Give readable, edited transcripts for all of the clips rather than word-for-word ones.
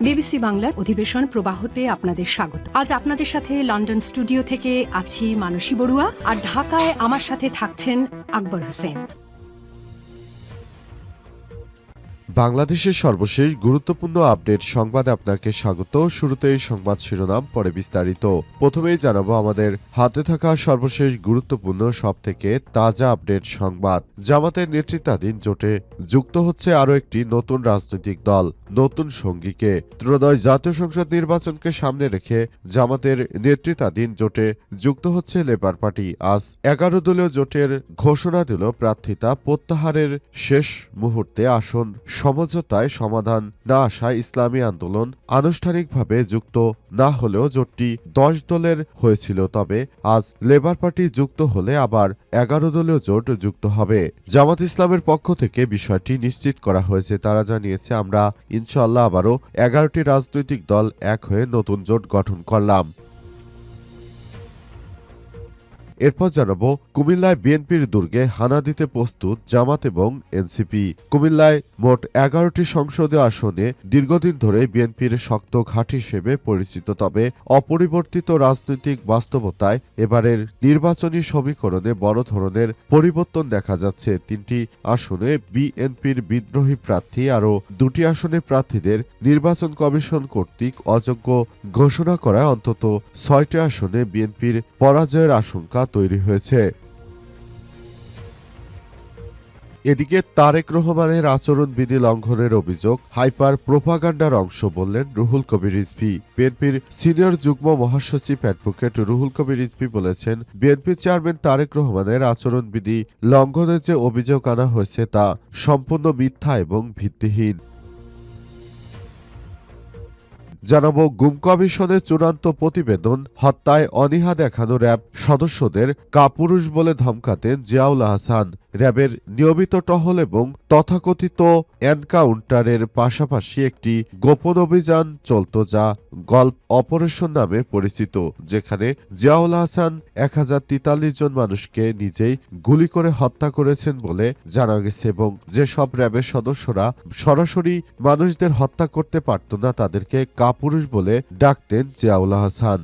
BBC বাংলার অধিবেশন প্রবাহতে আপনাদের স্বাগত। আজ আপনাদের সাথে লন্ডন স্টুডিও থেকে আছি মানসী বড়ুয়া, আর ঢাকায় আমার সাথে থাকছেন আকবর হোসেন। বাংলাদেশের সর্বশেষ গুরুত্বপূর্ণ আপডেট সংবাদে আপনাকে স্বাগত। শুরুতেই সংবাদ শিরোনাম, পরে বিস্তারিত। প্রথমেই জানাবো আমাদের হাতে থাকা সর্বশেষ গুরুত্বপূর্ণ সবথেকে তাজা আপডেট সংবাদ। জামাতের নেতৃত্বাধীন জোটে যুক্ত হচ্ছে আরও একটি নতুন রাজনৈতিক দল, নতুন সঙ্গীকে। ত্রয়োদশ জাতীয় সংসদ নির্বাচনকে সামনে রেখে জামাতের নেতৃত্বাধীন জোটে যুক্ত হচ্ছে লেবার পার্টি। আজ 11 দলীয় জোটের ঘোষণা দিল প্রার্থিতা প্রত্যাহারের শেষ মুহূর্তে আসন সমঝোতায় সমাধান না আসায় ইসলামী আন্দোলন আনুষ্ঠানিকভাবে যুক্ত না হলেও জোটটি 10 দলের হয়েছিল। তবে আজ লেবার পার্টি যুক্ত হলে আবার 11 দলীয় জোট যুক্ত হবে। জামাত ইসলামের পক্ষ থেকে বিষয়টি নিশ্চিত করা হয়েছে। তারা জানিয়েছে, আমরা ইনশাআল্লাহ আবারও 11টি রাজনৈতিক দল এক হয়ে নতুন জোট গঠন করলাম। এরপর জানাবো, কুমিল্লায় বিএনপির দুর্গে হানা দিতে প্রস্তুত জামাত এবং এনসিপি। কুমিল্লায় মোট 11টি সংসদীয় আসনে দীর্ঘদিন ধরে বিএনপির শক্ত ঘাঁটি হিসেবে পরিচিত। তবে অপরিবর্তিত রাজনৈতিক বাস্তবতায় এবারের নির্বাচনী সমীকরণে বড় ধরনের পরিবর্তন দেখা যাচ্ছে। 3টি আসনে বিএনপির বিদ্রোহী প্রার্থী, আরও 2টি আসনে প্রার্থীদের নির্বাচন কমিশন কর্তৃক অযোগ্য ঘোষণা করায় অন্তত 6টি আসনে বিএনপির পরাজয়ের আশঙ্কা তৈরি হয়েছে। এদিকে তারেক রহমানের আচরণবিধি লঙ্ঘনের অভিযোগ হাইপার প্রোপাগান্ডার অংশ বললেন রুহুল কবির রিজভী। বিএনপির সিনিয়র যুগ্ম মহাসচিব অ্যাডভোকেট রুহুল কবির রিজভী বলেছেন, বিএনপি চেয়ারম্যান তারেক রহমানের আচরণবিধি লঙ্ঘনের যে অভিযোগ আনা হয়েছে তা সম্পূর্ণ মিথ্যা এবং ভিত্তিহীন। জানাবো, গুম কমিশনের চূড়ান্ত প্রতিবেদন, হত্যায় অনীহা দেখানো র্যাব সদস্যদের কাপুরুষ বলে ধমকাতেন জিয়াউল আহসান। র্যাবের নিয়মিত টহল এবং তথাকথিত এনকাউন্টারের পাশাপাশি একটি গোপন অভিযান চলত যা গল্প অপারেশন নামে পরিচিত, যেখানে জিয়াউল আহসান 1043 জন মানুষকে নিজেই গুলি করে হত্যা করেছেন বলে জানা গেছে এবং যেসব র্যাবের সদস্যরা সরাসরি মানুষদের হত্যা করতে পারত না তাদেরকে কাপুরুষ বলে ডাকতেন জিয়াউল আহসান।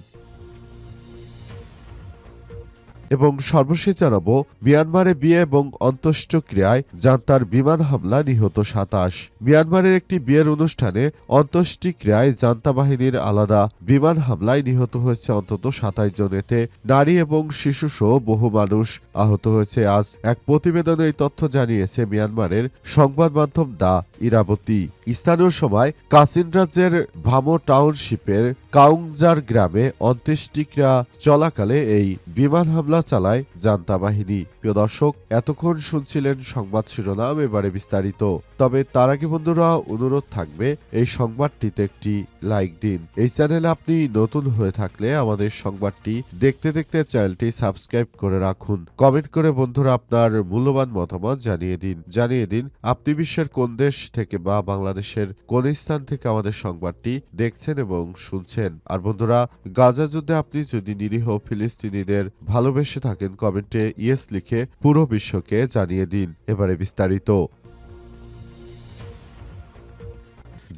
এবং সর্বশেষ জানাবো, মিয়ানমারে বিয়ে এবং অন্ত্যেষ্টিক্রিয়ায় জান্তার বিমান হামলা, নিহত 27। মিয়ানমারের একটি বিয়ের অনুষ্ঠানে অন্ত্যেষ্টিক্রিয়ায় জান্তা বাহিনীর আলাদা বিমান হামলায় নিহত হয়েছে অন্তত 27 জন। এতে নারী এবং শিশুসহ বহু মানুষ আহত হয়েছে। আজ এক প্রতিবেদনে এই তথ্য জানিয়েছে মিয়ানমারের সংবাদ মাধ্যম দ্য ইরাবতী। স্থানীয় সময় কাচিন রাজ্যের ভামো টাউনশিপের কাউংজার গ্রামে অন্ত্যেষ্টিক্রিয়া চলাকালে এই বিমান হামলা চালায় জান্তা বাহিনী। প্রিয় দর্শক, এতক্ষণ শুনছিলেন সংবাদ শিরোনাম, এবারে বিস্তারিত। তবে তার আগে বন্ধুরা, অনুরোধ থাকবে এই সংবাদটিতে একটি লাইক দিন। এই চ্যানেলে আপনি নতুন হয়ে থাকলে আমাদের সংবাদটি দেখতে দেখতে চ্যানেলটি সাবস্ক্রাইব করে রাখুন। কমেন্ট করে বন্ধুরা আপনার মূল্যবান মতামত জানিয়ে দিন আপনি বিশ্বের কোন দেশ থেকে বা বাংলাদেশের কোন স্থান থেকে আমাদের সংবাদটি দেখছেন এবং শুনছেন। আর বন্ধুরা, গাজা যুদ্ধে আপনি যদি নিরীহ ফিলিস্তিনিদের ভালোবেসে থাকেন, কমেন্টে ইয়েস লিখে পুরো বিশ্বকে জানিয়ে দিন। এবারে বিস্তারিত।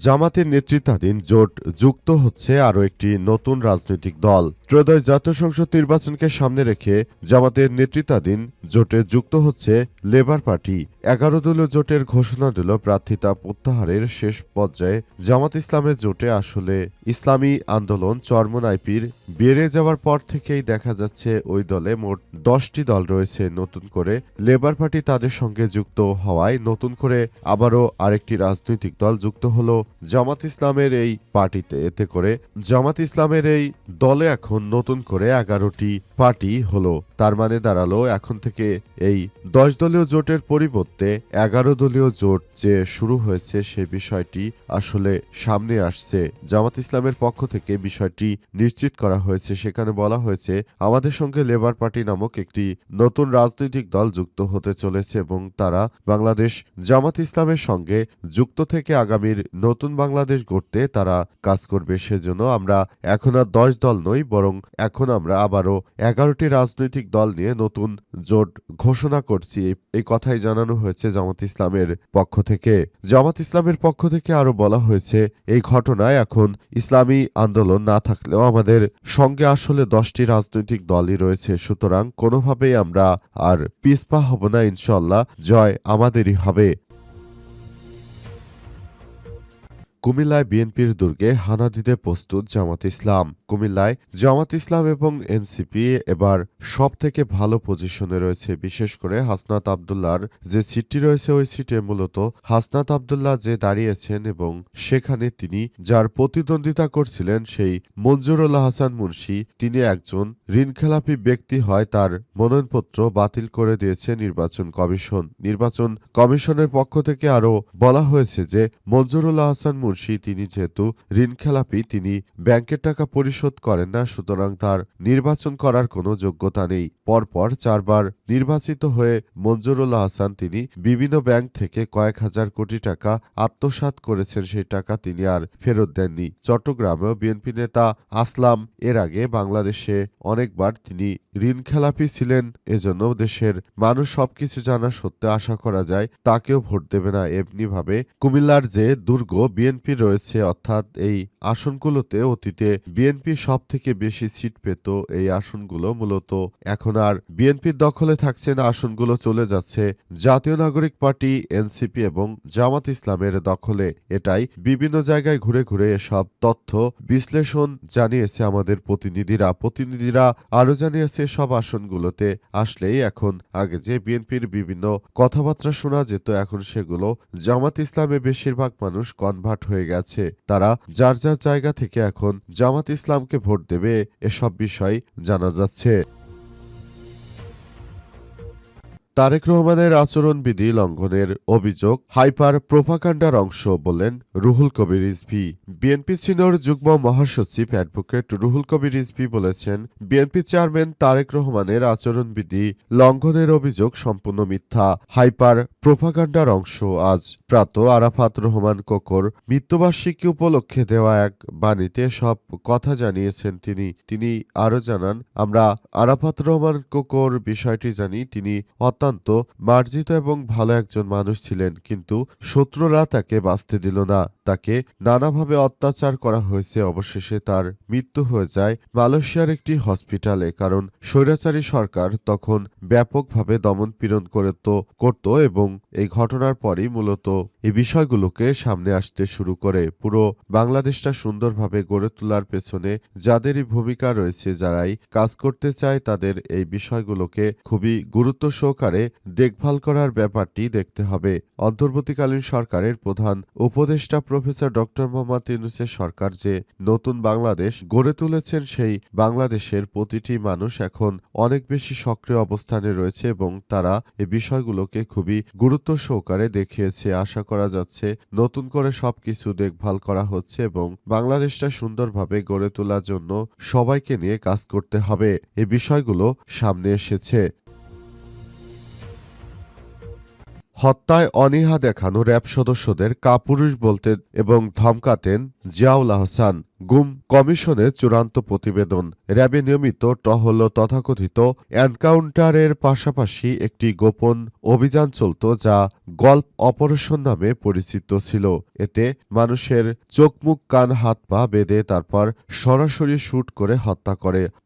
জামাতের নেতৃত্বাধীন জোট যুক্ত হচ্ছে আরও একটি নতুন রাজনৈতিক দল। ত্রয়োদশ জাতীয় সংসদ নির্বাচনকে সামনে রেখে জামাতের নেতৃত্বাধীন জোটে যুক্ত হচ্ছে লেবার পার্টি। 11 দলীয় জোটের ঘোষণা দিল প্রার্থিতা প্রত্যাহারের শেষ পর্যায়ে। জামাত ইসলামের জোটে আসলে ইসলামী আন্দোলন চরমোনাইপির বেড়ে যাওয়ার পর থেকেই দেখা যাচ্ছে ওই দলে মোট 10টি দল রয়েছে। নতুন করে লেবার পার্টি তাদের সঙ্গে যুক্ত হওয়ায় নতুন করে আবারও আরেকটি রাজনৈতিক দল যুক্ত হলো জামাত ইসলামের এই পার্টিতে। এতে করে জামাত ইসলামের এই দলে এখন নতুন করে 11টি পার্টি হলো। তার মানে দাঁড়ালো এখন থেকে এই 10 দলীয় জোটের পরিবর্তে 11 দলীয় জোট যে শুরু হয়েছে সে বিষয়টি আসলে সামনে আসছে। জামাত ইসলামের পক্ষ থেকে বিষয়টি নিশ্চিত করা হয়েছে। সেখানে বলা হয়েছে, আমাদের সঙ্গে লেবার পার্টি নামক একটি নতুন রাজনৈতিক দল যুক্ত হতে চলেছে এবং তারা বাংলাদেশ জামাত ইসলামের সঙ্গে যুক্ত থেকে আগামীর নতুন বাংলাদেশ গড়তে তারা কাজ করবে। সেজন্য আমরা এখন আর 10 দল নই, বরং এখন আমরা আবারও 11টি রাজনৈতিক দল নিয়ে নতুন জোট ঘোষণা করছি, এই কথাই জানানো হয়েছে জামাত ইসলামের পক্ষ থেকে। জামাত ইসলামের পক্ষ থেকে আরো বলা হয়েছে, এই ঘটনায় এখন ইসলামী আন্দোলন না থাকলেও আমাদের সঙ্গে আসলে 10টি রাজনৈতিক দলই রয়েছে, সুতরাং কোনোভাবেই আমরা আর পিছপা হব না, ইনশাল্লাহ জয় আমাদেরই হবে। কুমিল্লায় বিএনপির দুর্গে হানা দিতে প্রস্তুত জামাত ইসলাম। কুমিল্লায় জামাত ইসলাম এবং এনসিপি এবার সব থেকে ভালো পজিশনে রয়েছে। বিশেষ করে হাসনাত আবদুল্লাহর যে সিটটি রয়েছে, ওই সিটে মূলত হাসনাত আবদুল্লাহ যে দাঁড়িয়েছেন এবং সেখানে তিনি যার প্রতিদ্বন্দ্বিতা করছিলেন সেই মঞ্জুরুল হাসান মুন্সি, তিনি একজন ঋণখেলাপি ব্যক্তি হয় তার মনোনয়নপত্র বাতিল করে দিয়েছে নির্বাচন কমিশন। নির্বাচন কমিশনের পক্ষ থেকে আরও বলা হয়েছে যে মঞ্জুরুল হাসান মুন্সি তিনি যেহেতু ঋণখেলাপি, তিনি ব্যাংকের টাকা পরিশোধ করেন না, সুতরাং তার নির্বাচন করার কোনো যোগ্যতা নেই। পরপর 4 বার নির্বাচিত হয়ে মঞ্জুরুল হাসান তিনি বিভিন্ন ব্যাংক থেকে কয়েক হাজার কোটি টাকা আত্মসাৎ করেছেন, সেই টাকা তিনি আর ফেরত দেননি। চট্টগ্রামেও বিএনপি নেতা আসলাম এর আগে বাংলাদেশে অনেকবার তিনি ঋণখেলাপি ছিলেন, এজন্য দেশের মানুষ সবকিছু জানা সত্ত্বেও আশা করা যায় তাকেও ভোট দেবে না। এমনিভাবে কুমিল্লার যে দুর্গ বিএনপি রয়েছে, অর্থাৎ এই আসনগুলোতে অতীতে বিএনপি সব থেকে বেশি সিট পেত, এই আসনগুলো মূলত এখন আর বিএনপির দখলে থাকছে না, আসনগুলো চলে যাচ্ছে জাতীয় নাগরিক পার্টি, এনসিপি এবং জামাত ইসলামের দখলে। এটাই বিভিন্ন জায়গায় ঘুরে ঘুরে এসব তথ্য বিশ্লেষণ জানিয়েছে আমাদের প্রতিনিধিরা আরো জানিয়েছে সব আসনগুলোতে আসলেই এখন আগে যে বিএনপির বিভিন্ন কথাবার্তা শোনা যেত, এখন সেগুলো জামাত ইসলামে বেশিরভাগ মানুষ কনভার্ট হয়ে গেছে। তারা যার যার জায়গা থেকে এখন জামাত ইসলামকে ভোট দেবে, এসব বিষয় জানা যাচ্ছে। তারেক রহমানের আচরণবিধি লঙ্ঘনের অভিযোগ হাইপার প্রোপাগান্ডার অংশ বললেন রুহুল কবির রিজভী। বিএনপি সিনিয়র যুগ্ম মহাসচিব অ্যাডভোকেট রুহুল কবির রিজভী বলেছেন, বিএনপি চেয়ারম্যান তারেক রহমানের আচরণবিধি লঙ্ঘনের অভিযোগ সম্পূর্ণ মিথ্যা, হাইপার প্রোপাগান্ডার অংশ। আজ প্রাত আরাফাত রহমান কোকর মৃত্যুবার্ষিকী উপলক্ষে দেওয়া এক বাণীতে সব কথা জানিয়েছেন তিনি আরও জানান, আমরা আরাফাত রহমান কোকর বিষয়টি জানি, তিনি অত্যন্ত মার্জিত এবং ভালো একজন মানুষ ছিলেন, কিন্তু শত্রুরা তাকে বাঁচতে দিল না, তাকে নানাভাবে অত্যাচার করা হয়েছে। অবশেষে তার মৃত্যু হয়ে যায় মালয়েশিয়ার একটি হসপিটালে, কারণ স্বৈরাচারী সরকার তখন ব্যাপকভাবে দমনপীড়ন করত এবং এই ঘটনার পরই মূলত এই বিষয়গুলোকে সামনে আসতে শুরু করে। পুরো বাংলাদেশটা সুন্দরভাবে গড়ে তোলার পেছনে যাদেরই ভূমিকা রয়েছে, যারাই কাজ করতে চায়, তাদের এই বিষয়গুলোকে খুবই গুরুত্ব সহকারে দেখভাল করার ব্যাপারটি দেখতে হবে। অন্তর্বর্তীকালীন সরকারের প্রধান উপদেষ্টা প্রফেসর ডক্টর মোহাম্মদ ইউনূসের সরকার যে নতুন বাংলাদেশ গড়ে তুলেছেন, সেই বাংলাদেশের প্রতিটি মানুষ এখন অনেক বেশি সক্রিয় অবস্থানে রয়েছে এবং তারা এই বিষয়গুলোকে খুবই গুরুত্ব সহকারে দেখিয়েছে। আশা করা যাচ্ছে নতুন করে সবকিছু দেখভাল করা হচ্ছে এবং বাংলাদেশটা সুন্দরভাবে গড়ে তোলার জন্য সবাইকে নিয়ে কাজ করতে হবে। এই বিষয়গুলো সামনে এসেছে। হত্যায় অনীহা দেখানো র্যাব সদস্যদের কাপুরুষ বলতেন এবং ধমকাতেন জিয়াউল আহসান। গুম কমিশনের চূড়ান্ত প্রতিবেদন। র্যাবে নিয়মিত টহল তথাকথিত এনকাউন্টারের পাশাপাশি একটি গোপন অভিযান চলত, যা গল্প অপারেশন নামে পরিচিত ছিল। এতে মানুষের চোখ মুখ কান হাত পা বেঁধে তারপর সরাসরি শুট করে হত্যা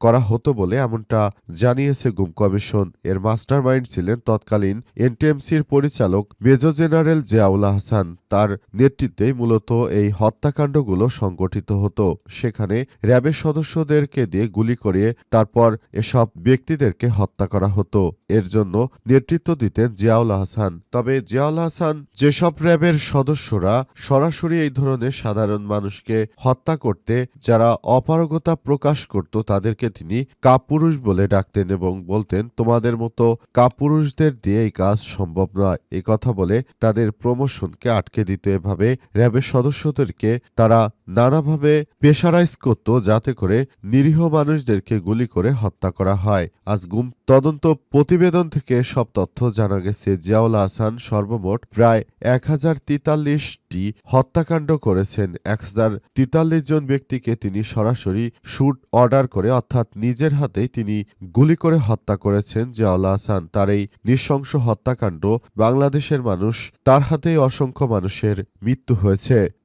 করা হতো বলে এমনটা জানিয়েছে গুম কমিশন। এর মাস্টারমাইন্ড ছিলেন তৎকালীন এনটিএমসির পরিচালক মেজর জেনারেল জিয়াউল আহসান। তার নেতৃত্বেই মূলত এই হত্যাকাণ্ডগুলো সংগঠিত হতো। সেখানে র্যাবের সদস্যদেরকে দিয়ে গুলি করিয়ে তারপর এসব ব্যক্তিদেরকে হত্যা করা হতো। এর জন্য নেতৃত্ব দিতেন জিয়াউল আহসান। তবে জিয়াউল আহসান যেসব র্যাবের সদস্যরা সরাসরি এই ধরনের সাধারণ মানুষকে হত্যা করতে যারা অপারগতা প্রকাশ করত, তাদেরকে তিনি কাপুরুষ বলে ডাকতেন এবং বলতেন, তোমাদের মতো কাপুরুষদের দিয়ে এই কাজ সম্ভব নয়। এই কথা বলে তাদের প্রমোশনকে আটকে দিত। এভাবে র্যাবের সদস্যদেরকে তারা নানাভাবে প্রেশারাইজ করত যাতে করে নিরীহ মানুষদেরকে গুলি করে হত্যা করা হয়। আজ গুম তদন্ত প্রতিবেদন থেকে সব তথ্য জানা গেছে জিয়াউল আহসান সর্বমোট প্রায় 1043টি হত্যাকাণ্ড করেছেন। 1043 জন ব্যক্তিকে তিনি সরাসরি শুট অর্ডার করে অর্থাৎ নিজের হাতেই তিনি গুলি করে হত্যা করেছেন জিয়াউল আহসান। তার এই নৃশংস হত্যাকাণ্ড বাংলাদেশের মানুষ তার হাতেই অসংখ্য মানুষের মৃত্যু হয়েছে।